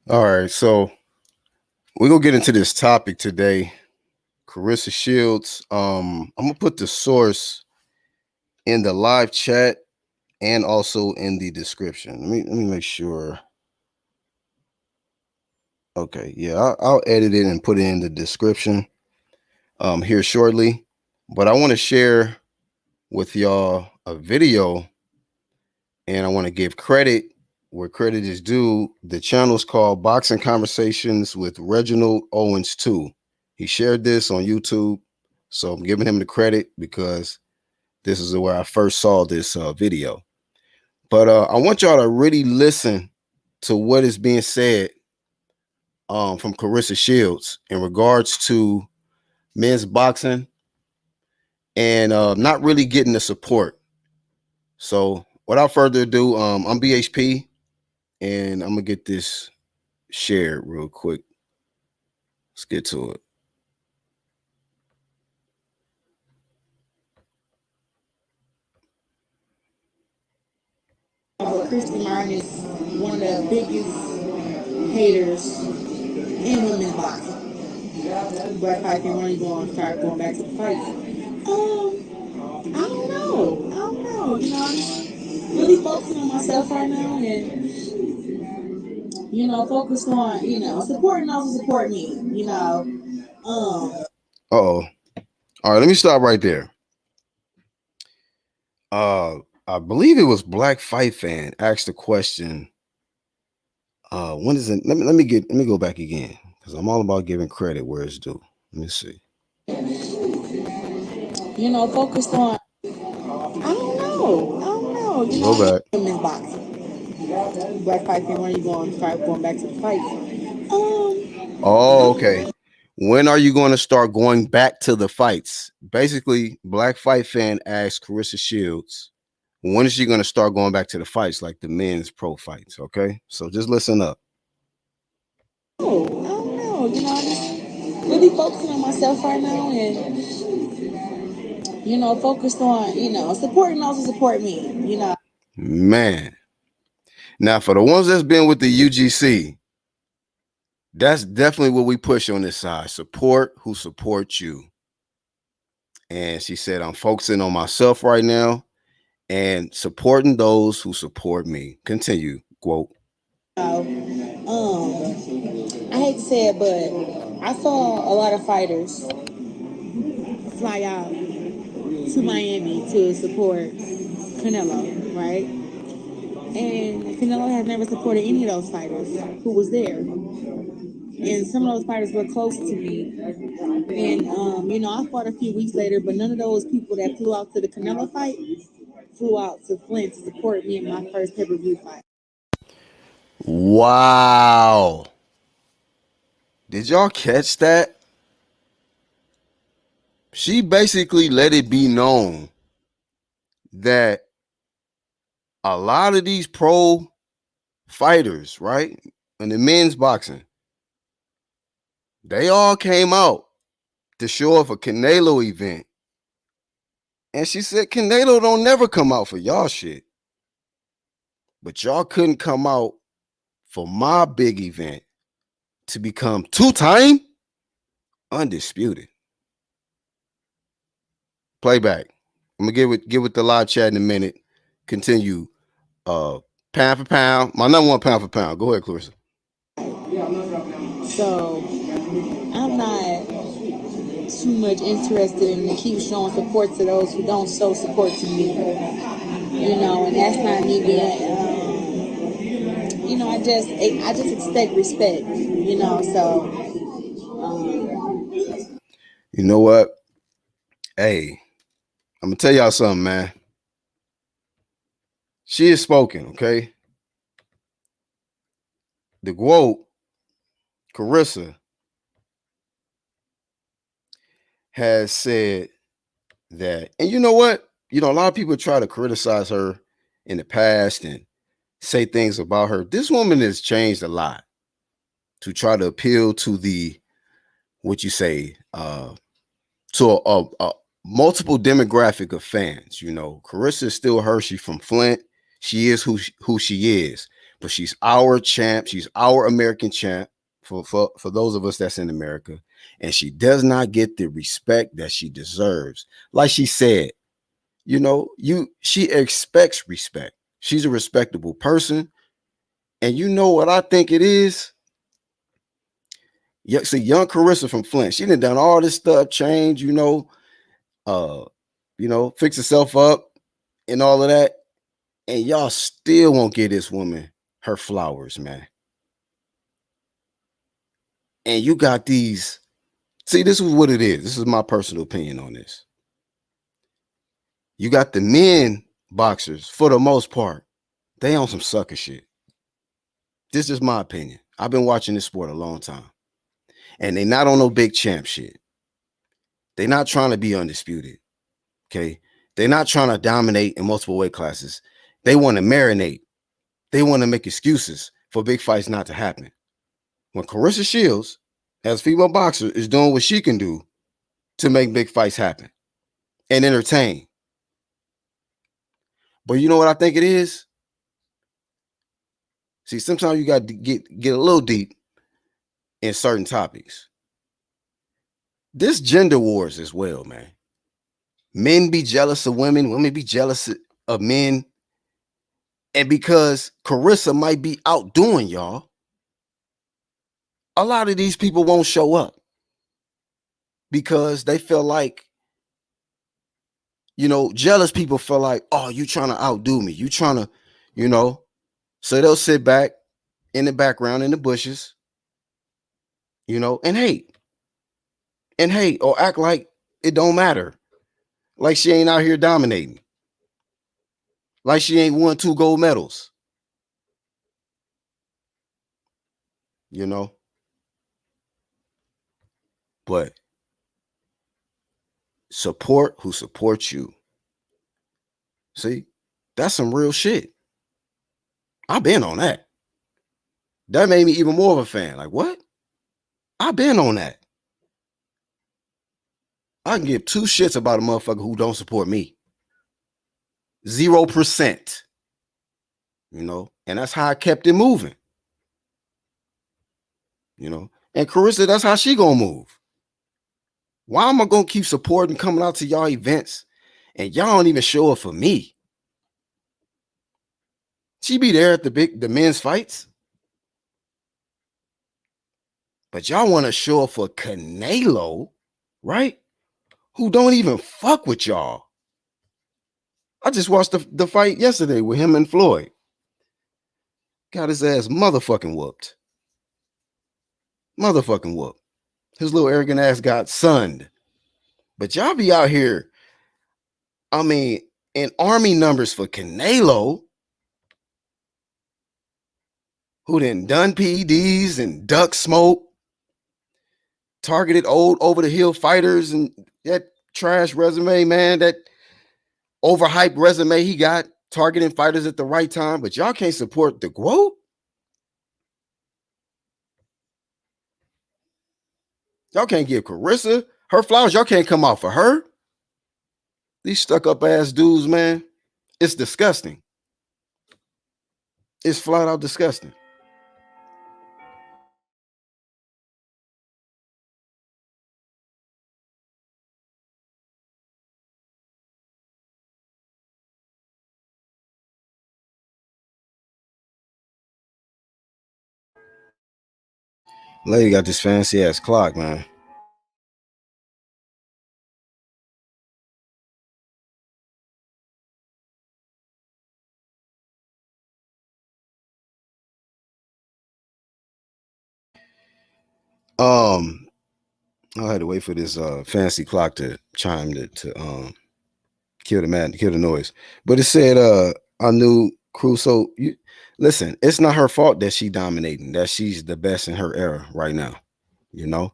All right, so we're gonna get into this topic today. Claressa Shields. I'm gonna put the source in the live chat and also in the description. Let me make sure. Okay, yeah, I'll edit it and put it in the description here shortly. But I want to share with y'all a video, and I want to give credit where credit is due. The channel is called Boxing Conversations with Reginald Owens 2. He shared this on YouTube, so I'm giving him the credit because this is where I first saw this video. But I want y'all to really listen to what is being said from Claressa Shields in regards to men's boxing and not really getting the support. So without further ado, I'm BHP, and I'm gonna get this shared real quick. Let's get to it. Christy Martin is one of the biggest haters in women's boxing. Black fight can really go on start going back to the fight. I don't know. I don't know. I'm just really focusing on myself right now and focused on, supporting those who support me, Uh-oh. All right, let me stop right there. I believe it was Black Fight Fan asked the question. When is it? Let me go back again because I'm all about giving credit where it's due. Let me see. focused on. I don't know. I don't know. Go back. Women's boxing. Black fight can really go on start going back to the fight. Oh, okay. When are you going to start going back to the fights? Basically, Black Fight Fan asked Claressa Shields, when is she going to start going back to the fights, like the men's pro fights? Okay, so just listen up. Oh, I don't know. I'm just really focusing on myself right now and, focused on, supporting those who support me. Man. Now, for the ones that's been with the UGC, that's definitely what we push on this side. Support who supports you. And she said, I'm focusing on myself right now and supporting those who support me. Continue, quote. I hate to say it, but I saw a lot of fighters fly out to Miami to support Canelo, right? And Canelo has never supported any of those fighters who was there. And some of those fighters were close to me. And, I fought a few weeks later, but none of those people that flew out to the Canelo fight flew out to Flint to support me in my first pay-per-view fight. Wow. Did y'all catch that? She basically let it be known that a lot of these pro fighters, right, in the men's boxing, they all came out to show up a Canelo event. And she said, Canelo don't never come out for y'all shit. But y'all couldn't come out for my big event to become two-time undisputed. Playback. I'm gonna get with the live chat in a minute. Continue. Pound for pound. My number one pound for pound. Go ahead, Claressa. So I'm not too much interested in to keep showing support to those who don't show support to me. And that's not me being. I just expect respect. So. You know what? Hey, I'm gonna tell y'all something, man. She is spoken, okay? The quote, Claressa, has said that, and you know what? A lot of people try to criticize her in the past and say things about her. This woman has changed a lot to try to appeal to the, what you say, to a multiple demographic of fans. Claressa is still Hershey from Flint. She is who she is. but she's our champ. She's our American champ for those of us that's in America. And she does not get the respect that she deserves. Like she said, she expects respect. She's a respectable person. And you know what I think it is? Yeah, see, young Claressa from Flint, she done all this stuff, change, uh, fix herself up and all of that. And y'all still won't give this woman her flowers, man. And you got these. See, this is what it is. This is my personal opinion on this. You got the men boxers, for the most part, they on some sucker shit. This is my opinion. I've been watching this sport a long time. And they not on no big champ shit. They not trying to be undisputed. Okay. They're not trying to dominate in multiple weight classes. They want to marinate. They want to make excuses for big fights not to happen. When Claressa Shields, as a female boxer, is doing what she can do to make big fights happen and entertain. But you know what I think it is? See, sometimes you got to get a little deep in certain topics. This gender wars as well, man. Men be jealous of women, women be jealous of men. And because Claressa might be outdoing y'all, a lot of these people won't show up because they feel like, jealous people feel like, oh, you trying to outdo me. You trying to, so they'll sit back in the background in the bushes, and hate or act like it don't matter. Like she ain't out here dominating. Like she ain't won 2 gold medals. But support who supports you. See, that's some real shit. I've been on that. That made me even more of a fan. Like, what? I've been on that. I can give 2 shits about a motherfucker who don't support me. 0%. And that's how I kept it moving. And Claressa, that's how she gonna move. Why am I gonna keep supporting, coming out to y'all events, and y'all don't even show up for me? She be there at the men's fights. But y'all want to show up for Canelo, right? Who don't even fuck with y'all. I just watched the fight yesterday with him and Floyd. Got his ass motherfucking whooped. Motherfucking whooped. His little arrogant ass got sunned. But y'all be out here, in army numbers for Canelo, who done PEDs and duck smoke, targeted old over-the-hill fighters, and that trash resume, man, that overhyped resume he got, targeting fighters at the right time. But y'all can't support the GWOAT? Y'all can't give Claressa her flowers. Y'all can't come out for her. These stuck-up ass dudes, man, it's disgusting. It's flat out disgusting. Lady got this fancy ass clock, man. I had to wait for this fancy clock to chime to kill the noise. But it said I knew Crusoe. Listen, it's not her fault that she dominating, that she's the best in her era right now. There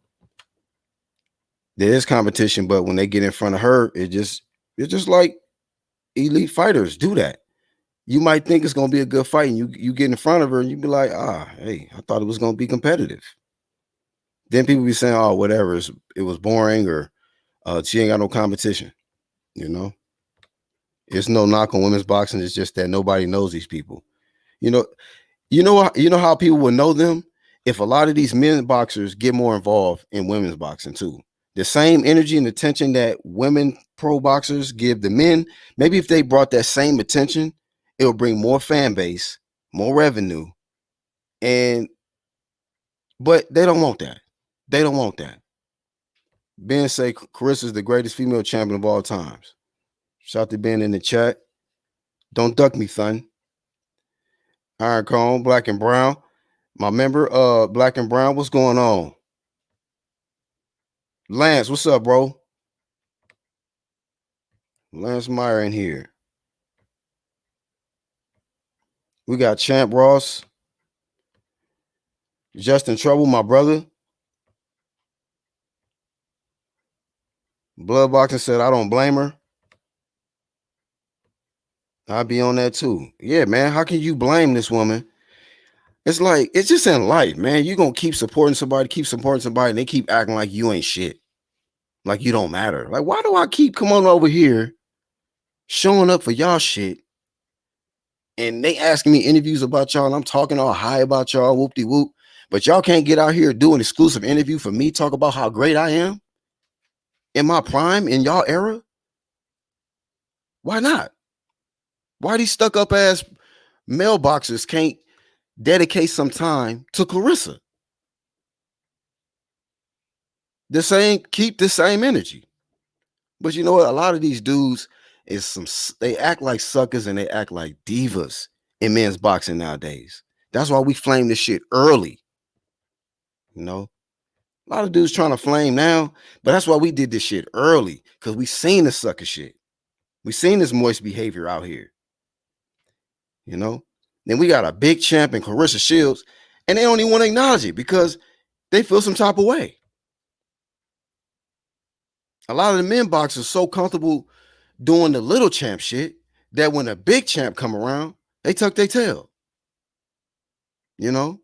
is competition, but when they get in front of her, it's just like elite fighters do that. You might think it's gonna be a good fight, and you get in front of her and you be like, hey, I thought it was gonna be competitive. Then people be saying, oh, whatever, it was boring, or she ain't got no competition. It's no knock on women's boxing. It's just that nobody knows these people. You know how people will know them if a lot of these men boxers get more involved in women's boxing too. The same energy and attention that women pro boxers give the men, maybe if they brought that same attention, it will bring more fan base, more revenue, and but they don't want that. They don't want that. Ben say Claressa is the greatest female champion of all times. Shout out to Ben in the chat. Don't duck me, son. Iron Cone, Black and Brown. My member, Black and Brown, what's going on? Lance, what's up, bro? Lance Meyer in here. We got Champ Ross. Justin Trouble, my brother. Bloodboxing said, I don't blame her. I'd be on that too. Yeah, man. How can you blame this woman? It's like, it's just in life, man. You're going to keep supporting somebody, and they keep acting like you ain't shit. Like you don't matter. Like, why do I keep coming over here showing up for y'all shit? And they asking me interviews about y'all, and I'm talking all high about y'all, whoop-de-whoop. But y'all can't get out here do an exclusive interview for me, talk about how great I am in my prime, in y'all era? Why not? Why these stuck-up ass mailboxers can't dedicate some time to Claressa? Keep the same energy. But you know what? A lot of these dudes they act like suckers and they act like divas in men's boxing nowadays. That's why we flame this shit early. You know, a lot of dudes trying to flame now, but that's why we did this shit early, because we seen the sucker shit. We seen this moist behavior out here. You know, then we got a big champ in Claressa Shields, and they don't even want to acknowledge it because they feel some type of way. A lot of the men boxers so comfortable doing the little champ shit that when a big champ come around, they tuck their tail. You know,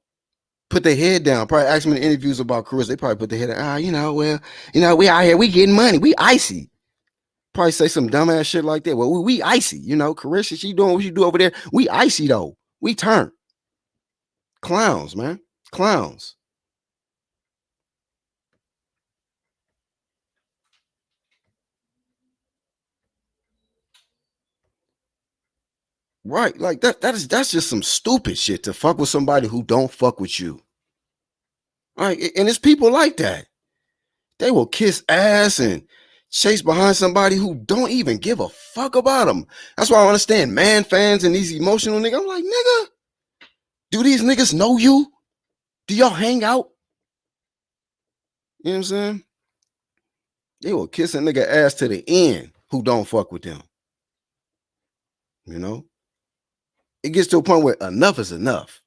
put their head down. Probably ask them in interviews about Claressa. They probably put their head down. We out here, we getting money, we icy. Probably say some dumbass shit like that. Well, we icy, Claressa, she doing what she do over there. We icy though. We turn. Clowns, man. Clowns. Right. Like that's just some stupid shit to fuck with somebody who don't fuck with you. Right. And it's people like that. They will kiss ass and chase behind somebody who don't even give a fuck about them. That's why I understand man fans and these emotional niggas. I'm like, nigga, do these niggas know you? Do y'all hang out? You know what I'm saying? They will kiss a nigga ass to the end who don't fuck with them. You know? It gets to a point where enough is enough.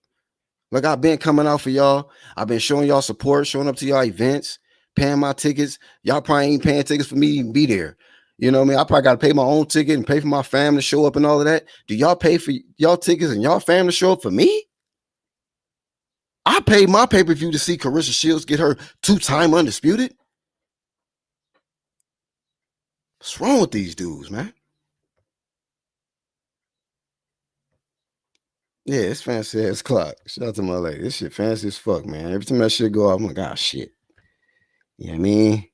Like, I've been coming out for y'all. I've been showing y'all support, showing up to y'all events, paying my tickets. Y'all probably ain't paying tickets for me to even be there. You know what I mean? I probably got to pay my own ticket and pay for my family to show up and all of that. Do y'all pay for y'all tickets and y'all family to show up for me? I paid my pay-per-view to see Claressa Shields get her 2-time undisputed. What's wrong with these dudes, man? Yeah, it's fancy ass clock. Shout out to my lady. This shit fancy as fuck, man. Every time that shit go off, I'm like, ah, shit. You know what I mean?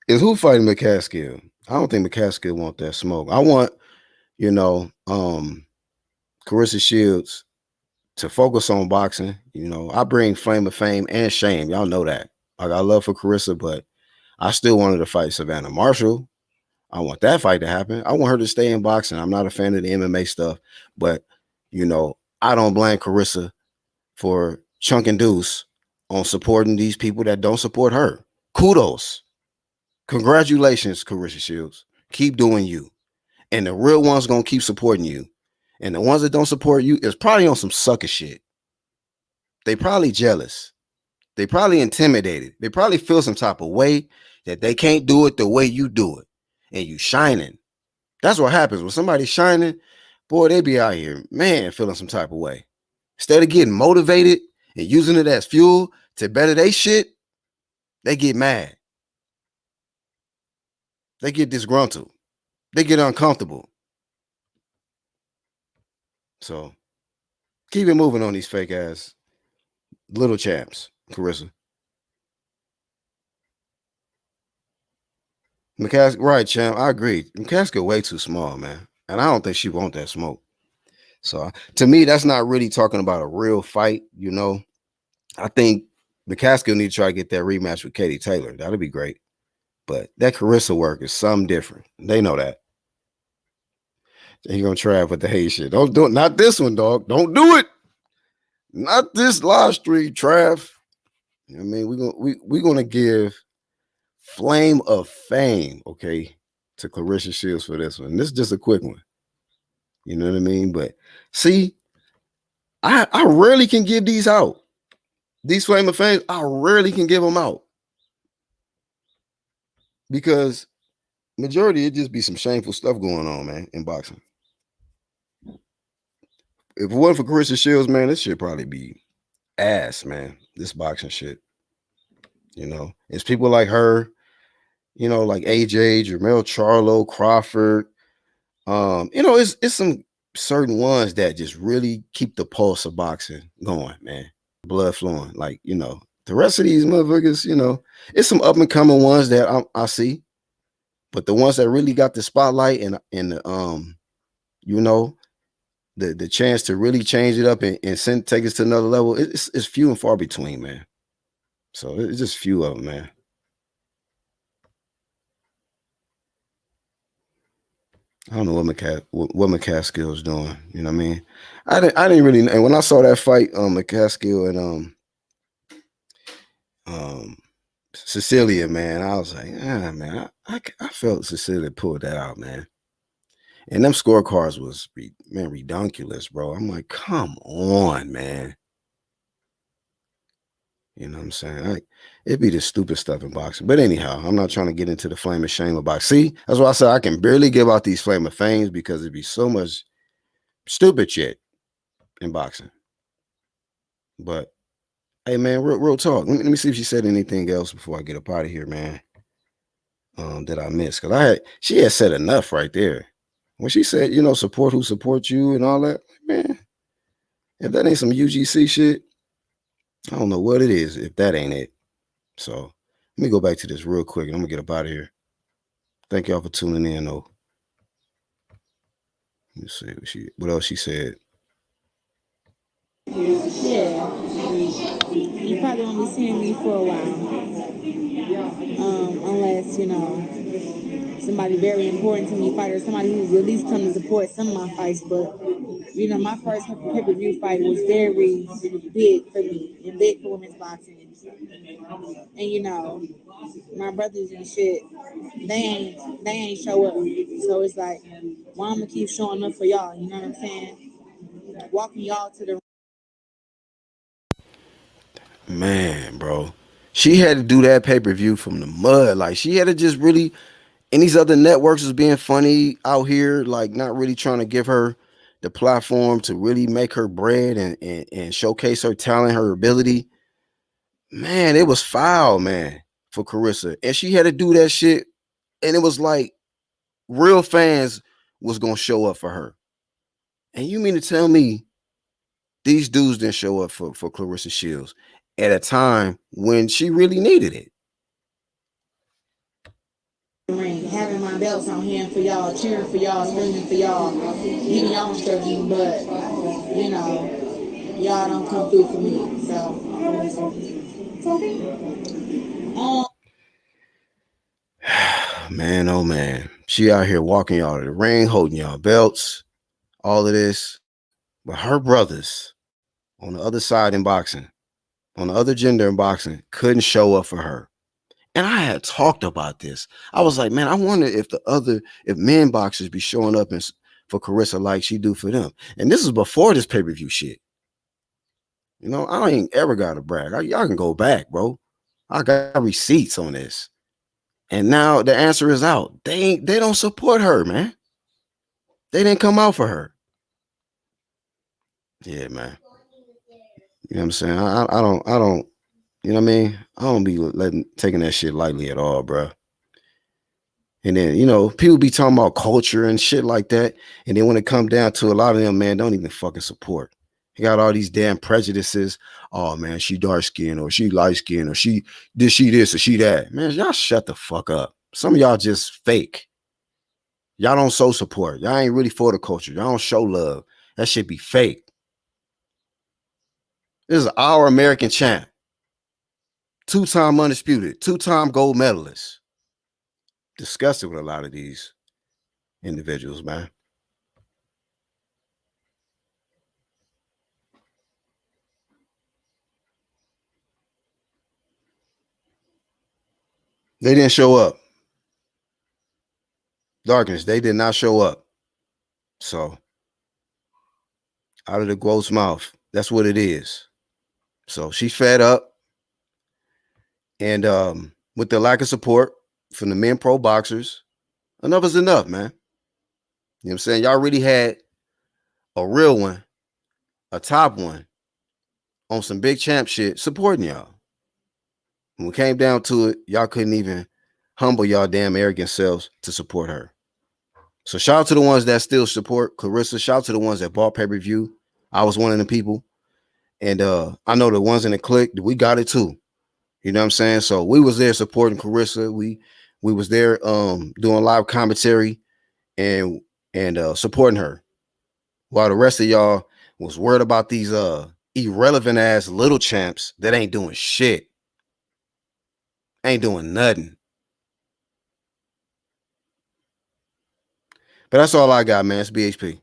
Is who fighting McCaskill? I don't think McCaskill want that smoke. I want, Claressa Shields to focus on boxing. I bring Flame of Fame and Shame. Y'all know that. I got love for Claressa, but I still wanted to fight Savannah Marshall. I want that fight to happen. I want her to stay in boxing. I'm not a fan of the MMA stuff, but I don't blame Claressa for chunking deuce on supporting these people that don't support her. Kudos. Congratulations, Claressa Shields. Keep doing you. And the real ones gonna keep supporting you. And the ones that don't support you is probably on some sucker shit. They probably jealous. They probably intimidated. They probably feel some type of way that they can't do it the way you do it. And you shining. That's what happens when somebody's shining. Boy, they be out here, man, feeling some type of way. Instead of getting motivated and using it as fuel to better their shit, they get mad. They get disgruntled. They get uncomfortable. So keep it moving on these fake ass little champs, Claressa. McCaskill, right, champ. I agree. McCaskill way too small, man. And I don't think she want that smoke. So to me, that's not really talking about a real fight, you know. I think McCaskill need to try to get that rematch with Katie Taylor. That'll be great. But that Claressa work is something different. They know that. He gonna try it with the hate shit. Don't do it. Not this one, dog. Don't do it. Not this live stream, Trav. You know what I mean, we're gonna give Flame of Fame, okay, to Claressa Shields for this one. This is just a quick one. You know what I mean? But see, I rarely can give these out. These Flame of Fame, I rarely can give them out. Because majority it just be some shameful stuff going on, man, in boxing. If it wasn't for Claressa Shields, man, this should probably be ass, man. This boxing shit. You know, it's people like her, you know, like AJ, Jermell Charlo, Crawford. You know, it's some certain ones that just really keep the pulse of boxing going, man. Blood flowing. Like, you know, the rest of these motherfuckers, you know, it's some up and coming ones that I see. But the ones that really got the spotlight and the you know, the chance to really change it up and take us to another level, it's few and far between, man. So it's just few of them, man. I don't know what McCaskill's doing. You know what I mean? I didn't really. And when I saw that fight, McCaskill and Cecilia, man, I was like, man, I felt Cecilia pulled that out, man. And them scorecards was redonkulous, bro. I'm like, come on, man. You know what I'm saying? It'd be the stupid stuff in boxing. But anyhow, I'm not trying to get into the flame of shame of boxing. See, that's why I said I can barely give out these flame of fames because it'd be so much stupid shit in boxing. But hey, man, real talk. Let me see if she said anything else before I get up out of here, man. That I missed because she had said enough right there when she said, you know, support who supports you and all that. Man, if that ain't some UGC shit, I don't know what it is. If that ain't it, so let me go back to this real quick and I'm gonna get up out of here. Thank y'all for tuning in, though. Let's see what else she said. Yeah, you probably won't be seeing me for a while, unless you know somebody very important to me fight or somebody who's at least come to support some of my fights. But you know, my first pay-per-view fight was very big for me and big for women's boxing. And you know, my brothers and shit, they ain't show up. So it's like, why I'ma keep showing up for y'all? You know what I'm saying? Walking y'all to the Man, bro, she had to do that pay-per-view from the mud. Like she had to just really. And these other networks was being funny out here, like not really trying to give her the platform to really make her bread and showcase her talent, her ability. Man, it was foul, man, for Claressa. And she had to do that shit. And it was like real fans was gonna show up for her. And you mean to tell me these dudes didn't show up for Claressa Shields at a time when she really needed it? ring, having my belts on hand for y'all, cheering for y'all, screaming for y'all, getting y'all instructions, but you know, y'all don't come through for me. So Man, oh man. She out here walking y'all to the ring, holding y'all belts, all of this. But her brothers on the other side in boxing, on the other gender in boxing, couldn't show up for her. And I had talked about this. I was like, man, I wonder if men boxers be showing up for Claressa like she do for them. And this is before this pay-per-view shit. You know, I ain't ever got to brag. Y'all can go back, bro. I got receipts on this. And now the answer is out. They don't support her, man. They didn't come out for her. Yeah, man. You know what I'm saying? I don't, you know what I mean? I don't be taking that shit lightly at all, bro. And then, you know, people be talking about culture and shit like that. And then when it come down to a lot of them, man, don't even fucking support. You got all these damn prejudices. Oh man, she dark skinned or she light skinned or she this or she that. Man, y'all shut the fuck up. Some of y'all just fake. Y'all don't show support. Y'all ain't really for the culture. Y'all don't show love. That shit be fake. This is our American champ. 2-time undisputed, 2-time gold medalist. Disgusted with a lot of these individuals, man. They didn't show up. Darkness, they did not show up. So, out of the gross mouth, that's what it is. So, she's fed up. And with the lack of support from the men pro boxers, enough is enough, man. You know what I'm saying? Y'all really had a real one, a top one, on some big champ shit supporting y'all. When it came down to it, y'all couldn't even humble y'all damn arrogant selves to support her. So shout out to the ones that still support Claressa. Shout out to the ones that bought pay-per-view. I was one of the people. And I know the ones in the clique, we got it too. You know what I'm saying? So we was there supporting Claressa. We was there doing live commentary and supporting her. While the rest of y'all was worried about these irrelevant ass little champs that ain't doing shit. Ain't doing nothing. But that's all I got, man. It's BHP.